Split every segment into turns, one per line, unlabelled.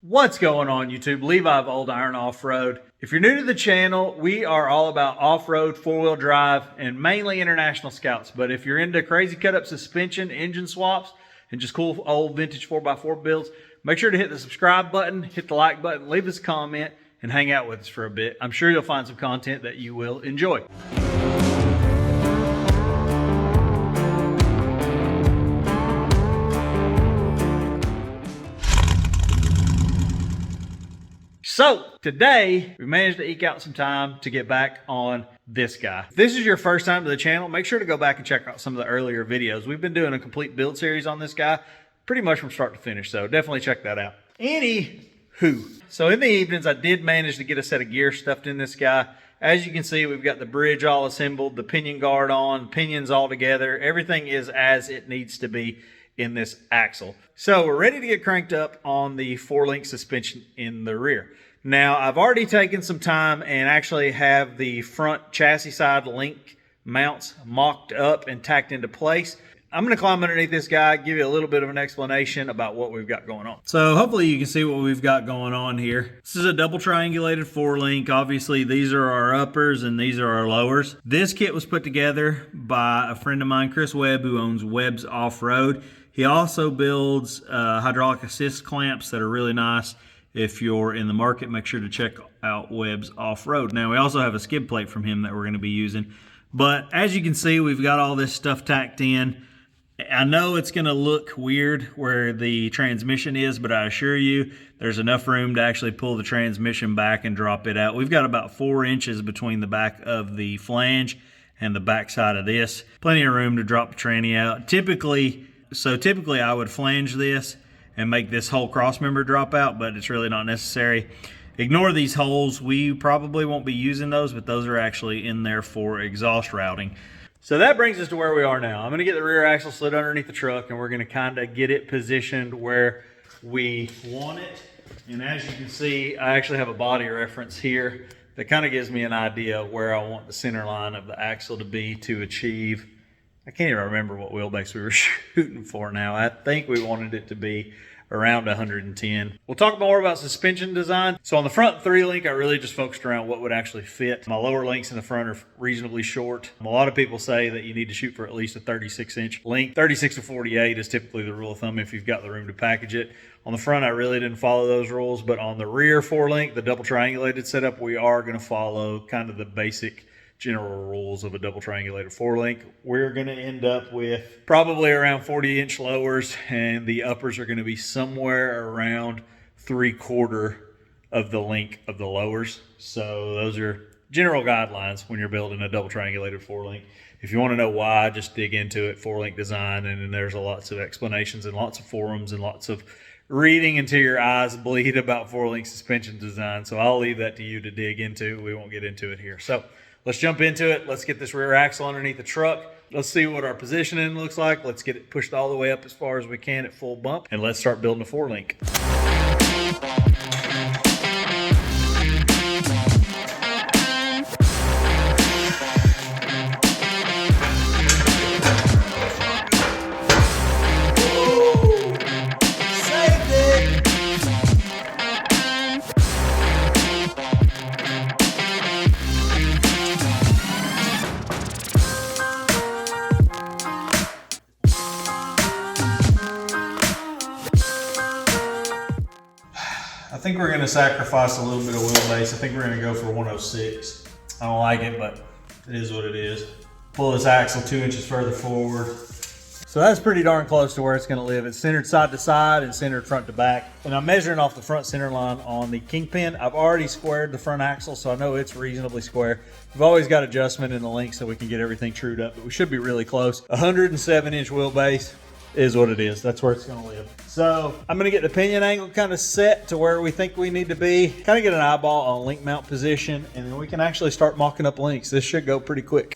What's going on YouTube? Levi of Old Iron Off-Road. If you're new to the channel, we are all about off-road, four-wheel drive, and mainly international scouts. But if you're into crazy cut-up suspension, engine swaps, and just cool old vintage 4x4 builds, make sure to hit the subscribe button, hit the like button, leave us a comment, and hang out with us for a bit. I'm sure you'll find some content that you will enjoy. So today we managed to eke out some time to get back on this guy. If this is your first time to the channel, make sure to go back and check out some of the earlier videos. We've been doing a complete build series on this guy pretty much from start to finish, so definitely check that out. Anywho, so in the evenings I did manage to get a set of gear stuffed in this guy. As you can see, we've got the bridge all assembled, the pinion guard on, pinions all together. Everything is as it needs to be in this axle. So we're ready to get cranked up on the 4-link suspension in the rear. Now, I've already taken some time and actually have the front chassis side link mounts mocked up and tacked into place. I'm going to climb underneath this guy, give you a little bit of an explanation about what we've got going on. So hopefully you can see what we've got going on here. This is a double triangulated 4-link. Obviously, these are our uppers and these are our lowers. This kit was put together by a friend of mine, Chris Webb, who owns Webb's Off-Road. He also builds hydraulic assist clamps that are really nice. If you're in the market, make sure to check out Webb's Off-Road. Now, we also have a skid plate from him that we're going to be using. But as you can see, we've got all this stuff tacked in. I know it's going to look weird where the transmission is, but I assure you there's enough room to actually pull the transmission back and drop it out. We've got about 4 inches between the back of the flange and the back side of this. Plenty of room to drop the tranny out. Typically I would flange this and make this whole cross member drop out, but it's really not necessary. Ignore these holes. We probably won't be using those, but those are actually in there for exhaust routing. So that brings us to where we are now. I'm gonna get the rear axle slid underneath the truck and we're gonna kinda get it positioned where we want it. And as you can see, I actually have a body reference here that kind of gives me an idea of where I want the center line of the axle to be to achieve. I can't even remember what wheelbase we were shooting for now. I think we wanted it to be around 110. We'll talk more about suspension design. So on the front 3-link, I really just focused around what would actually fit. My lower links in the front are reasonably short. A lot of people say that you need to shoot for at least a 36-inch link. 36 to 48 is typically the rule of thumb if you've got the room to package it. On the front, I really didn't follow those rules, but on the rear 4-link, the double triangulated setup, we are gonna follow kind of the basic general rules of a double triangulated 4-link. We're going to end up with probably around 40-inch lowers, and the uppers are going to be somewhere around 3/4 of the length of the lowers. So those are general guidelines when you're building a double triangulated 4-link. If you want to know why, just dig into it, 4-link design, and then there's lots of explanations and lots of forums and lots of reading until your eyes bleed about 4-link suspension design. So I'll leave that to you to dig into. We won't get into it here. So let's jump into it. Let's get this rear axle underneath the truck. Let's see what our positioning looks like. Let's get it pushed all the way up as far as we can at full bump. And let's start building a 4-link. I think we're going to sacrifice a little bit of wheelbase. I think we're going to go for 106. I don't like it, but it is what it is. Pull this axle 2 inches further forward. So that's pretty darn close to where it's going to live. It's centered side to side and centered front to back. And I'm measuring off the front center line on the kingpin. I've already squared the front axle, so I know it's reasonably square. We've always got adjustment in the link so we can get everything trued up, but we should be really close. 107-inch wheelbase is what it is. That's where it's going to live. So I'm going to get the pinion angle kind of set to where we think we need to be, kind of get an eyeball on link mount position, and then we can actually start mocking up links. This should go pretty quick.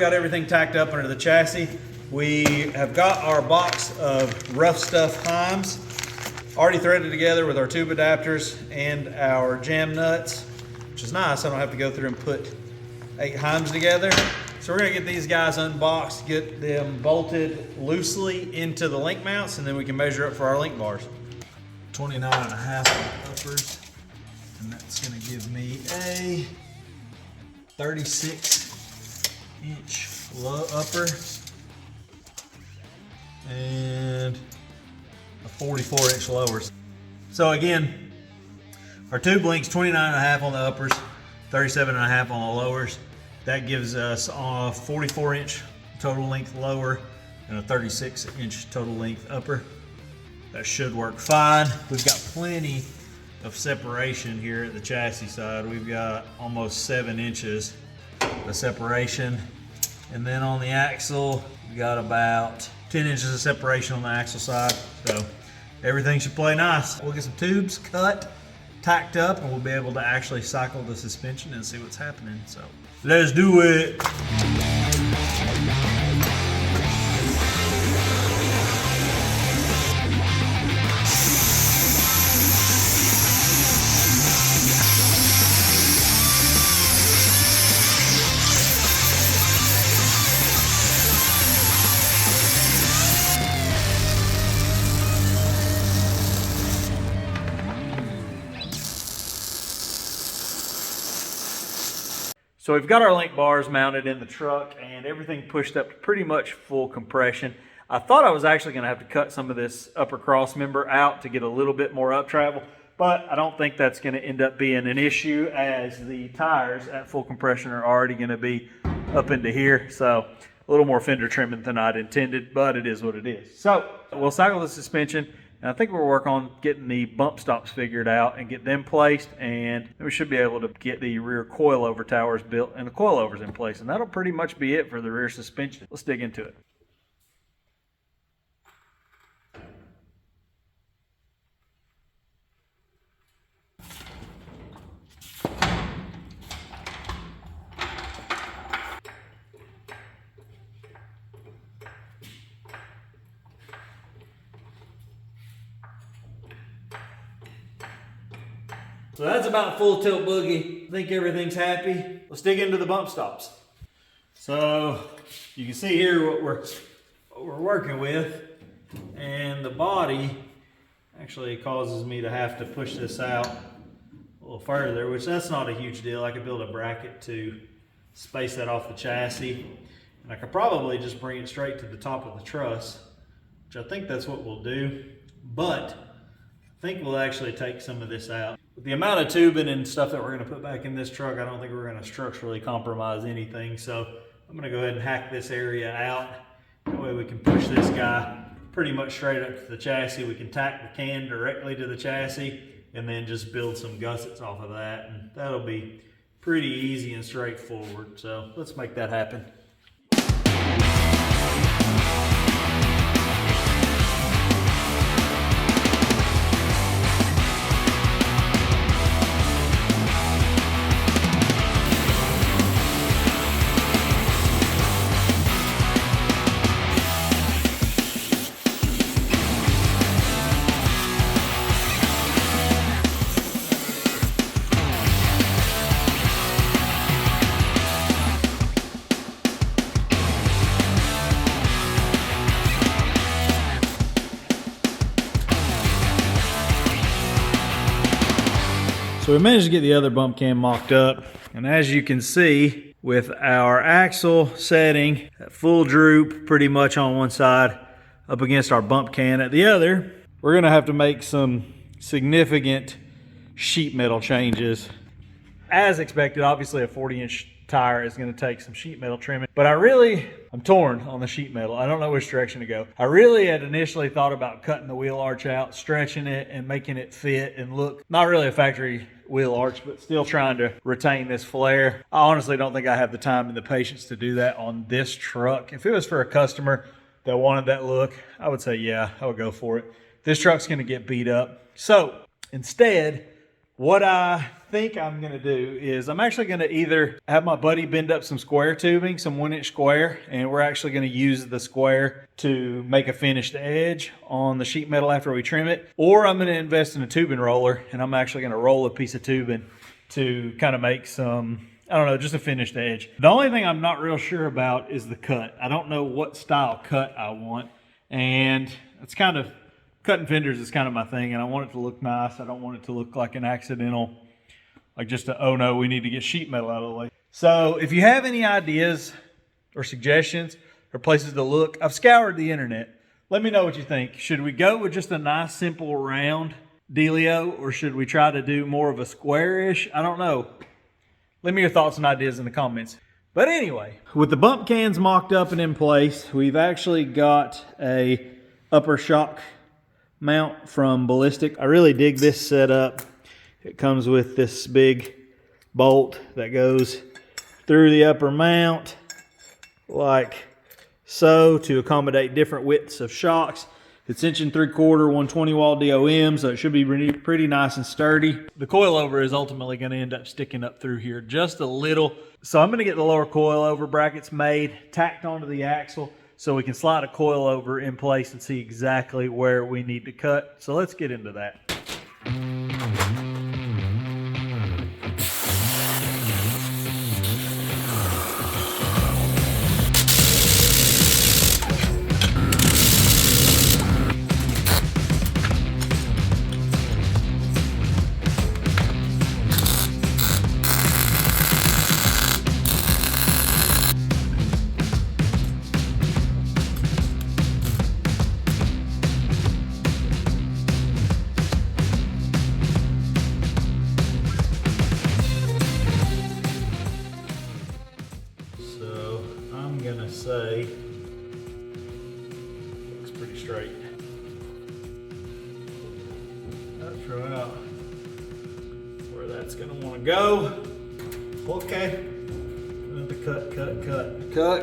got everything tacked up under the chassis. We have got our box of Rough Stuff Heims already threaded together with our tube adapters and our jam nuts, which is nice. I don't have to go through and put 8 Heims together. So we're gonna get these guys unboxed, get them bolted loosely into the link mounts, and then we can measure up for our link bars. 29.5 uppers, and that's gonna give me a 36-inch low upper and a 44-inch lowers. So again, our tube link's 29.5 on the uppers, 37.5 on the lowers. That gives us a 44-inch total length lower and a 36-inch total length upper. That should work fine. We've got plenty of separation here at the chassis side. We've got almost 7 inches of separation. And then on the axle, we got about 10 inches of separation on the axle side. So everything should play nice. We'll get some tubes cut, tacked up, and we'll be able to actually cycle the suspension and see what's happening. So let's do it. So we've got our link bars mounted in the truck and everything pushed up to pretty much full compression. I thought I was actually going to have to cut some of this upper cross member out to get a little bit more up travel, but I don't think that's going to end up being an issue, as the tires at full compression are already going to be up into here. So a little more fender trimming than I'd intended, but it is what it is. So we'll cycle the suspension. And I think we'll work on getting the bump stops figured out and get them placed, and we should be able to get the rear coilover towers built and the coilovers in place. And that'll pretty much be it for the rear suspension. Let's dig into it. So that's about full tilt boogie. I think everything's happy. Let's dig into the bump stops. So you can see here what we're working with, and the body actually causes me to have to push this out a little further, which that's not a huge deal. I could build a bracket to space that off the chassis, and I could probably just bring it straight to the top of the truss, which I think that's what we'll do, but I think we'll actually take some of this out. With the amount of tubing and stuff that we're going to put back in this truck, I don't think we're going to structurally compromise anything. So I'm going to go ahead and hack this area out. That way we can push this guy pretty much straight up to the chassis. We can tack the can directly to the chassis and then just build some gussets off of that. And that'll be pretty easy and straightforward. So let's make that happen. So we managed to get the other bump cam mocked up, and as you can see, with our axle setting at full droop pretty much on one side up against our bump can at the other, we're going to have to make some significant sheet metal changes. As expected, obviously a 40-inch tire is going to take some sheet metal trimming, but I'm torn on the sheet metal. I don't know which direction to go. I really had initially thought about cutting the wheel arch out, stretching it and making it fit and look not really a factory wheel arch, but still trying to retain this flare. I honestly don't think I have the time and the patience to do that on this truck. If it was for a customer that wanted that look, I would say, yeah, I would go for it. This truck's going to get beat up. So instead, What I think I'm gonna do is I'm actually gonna either have my buddy bend up some square tubing, some 1-inch square, and we're actually gonna use the square to make a finished edge on the sheet metal after we trim it, or I'm gonna invest in a tubing roller and I'm actually gonna roll a piece of tubing to kind of make some, I don't know, just a finished edge. The only thing I'm not real sure about is the cut. I don't know what style cut I want, and it's kind of, cutting fenders is kind of my thing, and I want it to look nice. I don't want it to look like an accidental, like just a, oh no, we need to get sheet metal out of the way. So if you have any ideas or suggestions or places to look, I've scoured the internet. Let me know what you think. Should we go with just a nice simple round dealio, or should we try to do more of a squarish? I don't know. Leave me your thoughts and ideas in the comments. But anyway, with the bump cans mocked up and in place, we've actually got a upper shock mount from Ballistic. I really dig this setup. It comes with this big bolt that goes through the upper mount like so to accommodate different widths of shocks. It's 1 3/4 120 wall DOM, so it should be pretty nice and sturdy. The coilover is ultimately going to end up sticking up through here just a little. So I'm going to get the lower coilover brackets made, tacked onto the axle, so we can slide a coilover in place and see exactly where we need to cut. So let's get into that. Say looks pretty straight. That's right where that's gonna want to go. Okay, cut.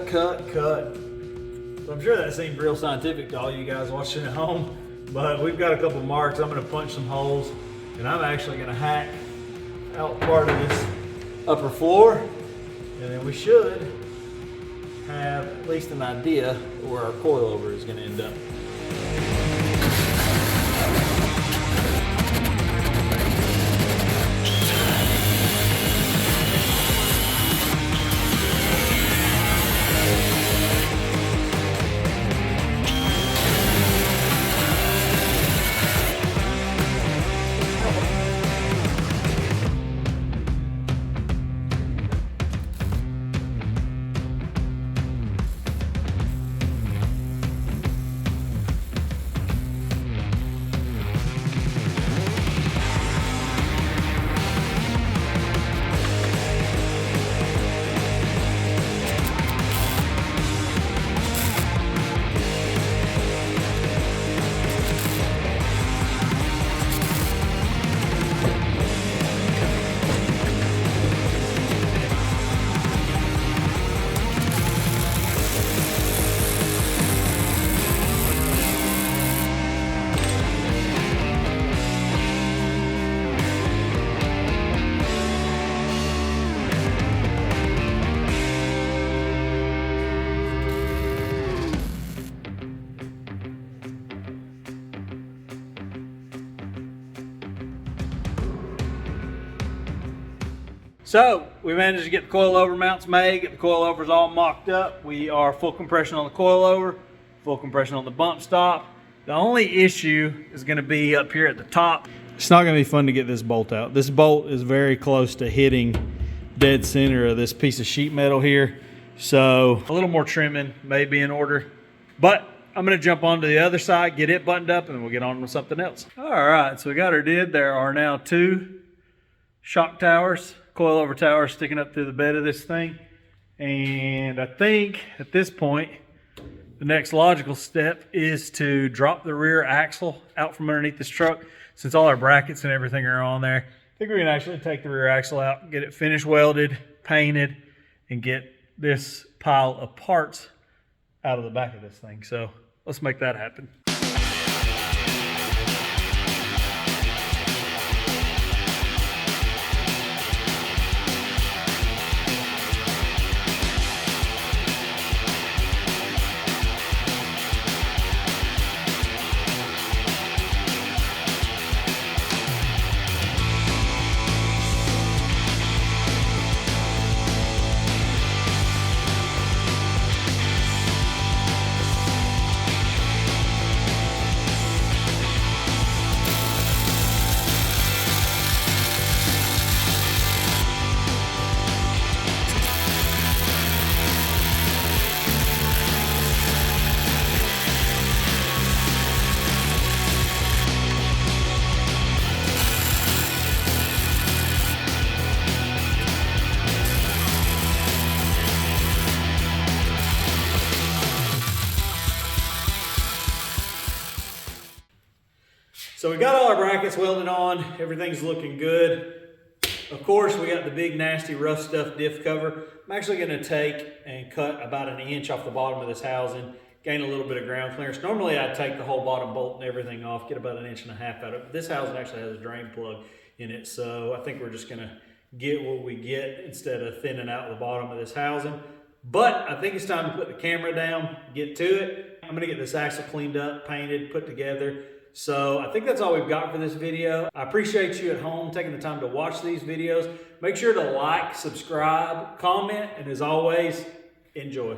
So I'm sure that seemed real scientific to all you guys watching at home, but we've got a couple marks. I'm gonna punch some holes, and I'm actually gonna hack out part of this upper floor, and then we should have at least an idea of where our coilover is going to end up. So we managed to get the coilover mounts made, get the coilovers all mocked up. We are full compression on the coilover, full compression on the bump stop. The only issue is going to be up here at the top. It's not going to be fun to get this bolt out. This bolt is very close to hitting dead center of this piece of sheet metal here. So a little more trimming may be in order, but I'm going to jump onto the other side, get it buttoned up, and then we'll get on with something else. All right, so we got her did. There are now 2 shock towers, coilover towers sticking up through the bed of this thing. And I think at this point, the next logical step is to drop the rear axle out from underneath this truck. Since all our brackets and everything are on there, I think we can actually take the rear axle out, get it finish welded, painted, and get this pile of parts out of the back of this thing. So let's make that happen. So we got all our brackets welded on. Everything's looking good. Of course, we got the big, nasty, rough stuff diff cover. I'm actually gonna take and cut about 1 inch off the bottom of this housing, gain a little bit of ground clearance. Normally, I'd take the whole bottom bolt and everything off, get about 1.5 inches out of it. But this housing actually has a drain plug in it, so I think we're just gonna get what we get instead of thinning out the bottom of this housing. But I think it's time to put the camera down, get to it. I'm gonna get this axle cleaned up, painted, put together. So I think that's all we've got for this video. I appreciate you at home taking the time to watch these videos. Make sure to like, subscribe, comment, and as always, enjoy.